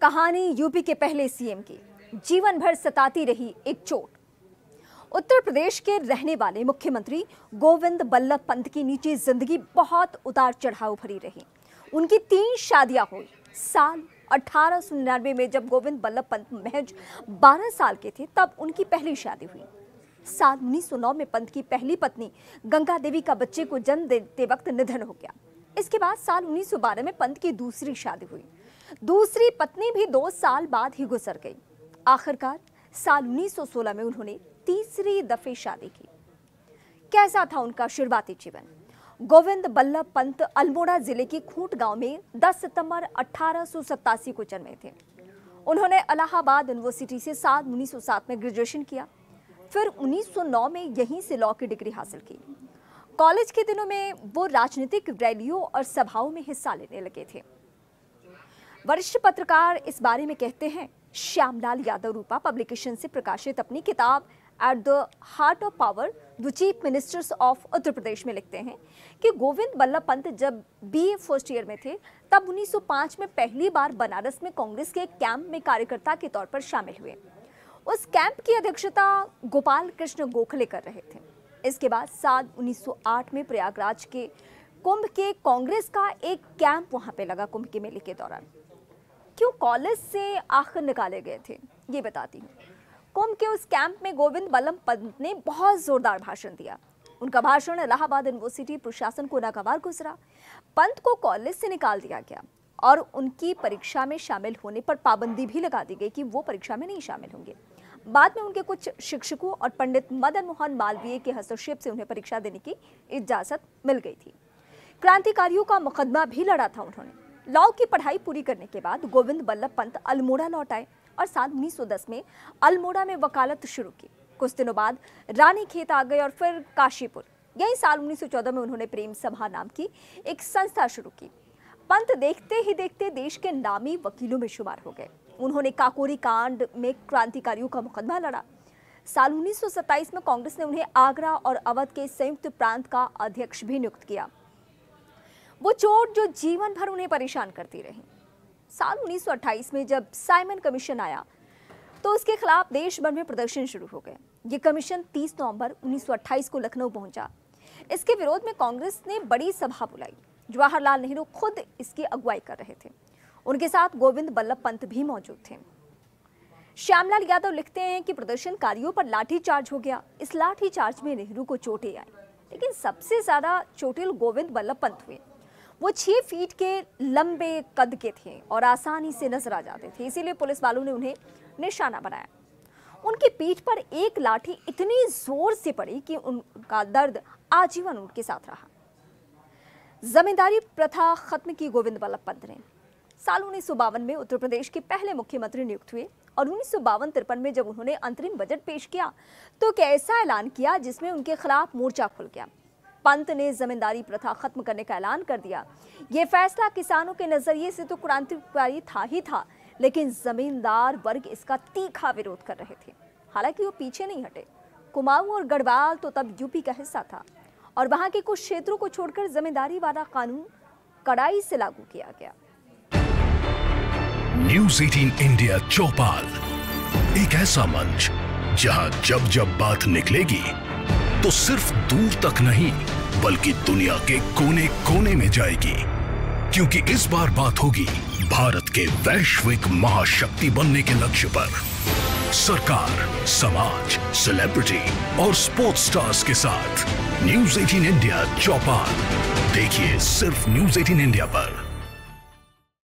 कहानी यूपी के पहले सीएम की, जीवन भर सताती रही एक चोट। उत्तर प्रदेश के रहने वाले मुख्यमंत्री गोविंद बल्लभ पंत की निजी जिंदगी बहुत उतार चढ़ाव भरी रही। उनकी 3 शादियां हुई। साल 1899 में जब गोविंद बल्लभ पंत महज 12 साल के थे तब उनकी पहली शादी हुई। साल 1909 में पंत की पहली पत्नी गंगा देवी का बच्चे को जन्म देते वक्त निधन हो गया। इसके बाद साल 1912 में पंत की दूसरी शादी हुई। दूसरी पत्नी भी 2 साल बाद ही गुजर गई। आखिरकार साल 1916 में उन्होंने तीसरी दफे शादी की। कैसा था उनका शुरुआती जीवन? गोविंद बल्लभ पंत अल्मोड़ा जिले के खूंट गांव में 10 सितंबर 1887 को जन्मे थे। उन्होंने इलाहाबाद यूनिवर्सिटी से साल 1907 में ग्रेजुएशन किया। फिर 1909 में यहीं से लॉ की डिग्री हासिल की। कॉलेज के दिनों में वो राजनीतिक रैलियों और सभाओं में हिस्सा लेने लगे थे। वरिष्ठ पत्रकार इस बारे में कहते हैं, श्यामलाल यादव रूपा पब्लिकेशन से प्रकाशित अपनी किताब at the heart of power the chief ministers of Uttar Pradesh में लिखते हैं कि गोविंद बल्लभ पंत जब बीए फर्स्ट ईयर में थे तब 1905 में पहली बार बनारस में कांग्रेस के एक कैंप में कार्यकर्ता के तौर पर शामिल हुए। उस कैंप की अध्यक्षता गोपाल कृष्ण गोखले कर रहे थे। इसके बाद साल 1908 में प्रयागराज के कुंभ के कांग्रेस का एक कैंप वहां पे लगा। कुंभ के मेले के दौरान क्यों कॉलेज से आखिर निकाले गए थे ये बताती हूँ। कुंभ के उस कैंप में गोविंद बल्लभ पंत ने बहुत जोरदार भाषण दिया। उनका भाषण इलाहाबाद यूनिवर्सिटी प्रशासन को नागवार गुजरा। पंत को कॉलेज से निकाल दिया गया और उनकी परीक्षा में शामिल होने पर पाबंदी भी लगा दी गई कि वो परीक्षा में नहीं शामिल होंगे। बाद में उनके कुछ शिक्षकों और पंडित मदन मोहन मालवीय के हस्तक्षेप से उन्हें परीक्षा देने की इजाजत मिल गई थी। क्रांतिकारियों का मुकदमा भी लड़ा था उन्होंने। लॉ की पढ़ाई पूरी करने के बाद गोविंद बल्लभ पंत अल्मोड़ा लौट आए और साल 1910 में अल्मोड़ा में वकालत शुरू की। कुछ दिनों बाद रानीखेत आ गए और फिर काशीपुर। यही साल 1914 में उन्होंने प्रेम सभा नाम की एक संस्था शुरू की। पंत देखते ही देखते देश के नामी वकीलों में शुमार हो गए। उन्होंने काकोरी कांड में क्रांतिकारियों का मुकदमा लड़ा। साल 1927 में कांग्रेस ने उन्हें आगरा और अवध के संयुक्त प्रांत का अध्यक्ष भी नियुक्त किया। वो चोट जो जीवन भर उन्हें परेशान करती रही। साल 1928 में जब साइमन कमीशन आया तो उसके खिलाफ देश भर में प्रदर्शन शुरू हो गए। ये कमीशन 30 नवंबर 1928 को लखनऊ पहुंचा। इसके विरोध में कांग्रेस ने बड़ी सभा बुलाई। जवाहरलाल नेहरू खुद इसकी अगुवाई कर रहे थे। उनके साथ गोविंद बल्लभ पंत भी मौजूद थे। श्यामलाल यादव लिखते हैं कि प्रदर्शनकारियों पर लाठीचार्ज हो गया। इस लाठीचार्ज में नेहरू को चोटें आई, लेकिन सबसे ज्यादा चोटिल गोविंद बल्लभ पंत हुए। वो 6 फीट के लंबे कद के थे और आसानी से नजर आ जाते थे, इसीलिए पुलिस वालों ने उन्हें निशाना बनाया। उनकी पीठ पर एक लाठी इतनी जोर से पड़ी कि उनका दर्द आजीवन उनके साथ रहा। जमींदारी प्रथा खत्म की गोविंद बल्लभ पंत ने। साल 1952 में उत्तर प्रदेश के पहले मुख्यमंत्री नियुक्त हुए और 1952-53 में जब उन्होंने अंतरिम बजट पेश किया तो एक ऐसा ऐलान किया जिसमें उनके खिलाफ मोर्चा खुल गया। पंत ने जमींदारी प्रथा खत्म करने का ऐलान कर दिया। ये फैसला किसानों के नजरिए से तो क्रांतिकारी था ही था, लेकिन जमींदार वर्ग इसका तीखा विरोध कर रहे थे। हालांकि वो पीछे नहीं हटे। कुमाऊं और गढ़वाल तो तब यूपी का हिस्सा था और वहां के कुछ क्षेत्रों को छोड़कर जमींदारी वाला कानून कड़ाई से लागू किया गया। न्यूज़ 18 इंडिया चौपाल, एक ऐसा मंच जहां जब जब बात निकलेगी तो सिर्फ दूर तक नहीं बल्कि दुनिया के कोने कोने में जाएगी, क्योंकि इस बार बात होगी भारत के वैश्विक महाशक्ति बनने के लक्ष्य पर। सरकार, समाज, सेलिब्रिटी और स्पोर्ट्स स्टार्स के साथ न्यूज़ 18 इंडिया चौपाल देखिए सिर्फ न्यूज़ 18 इंडिया पर।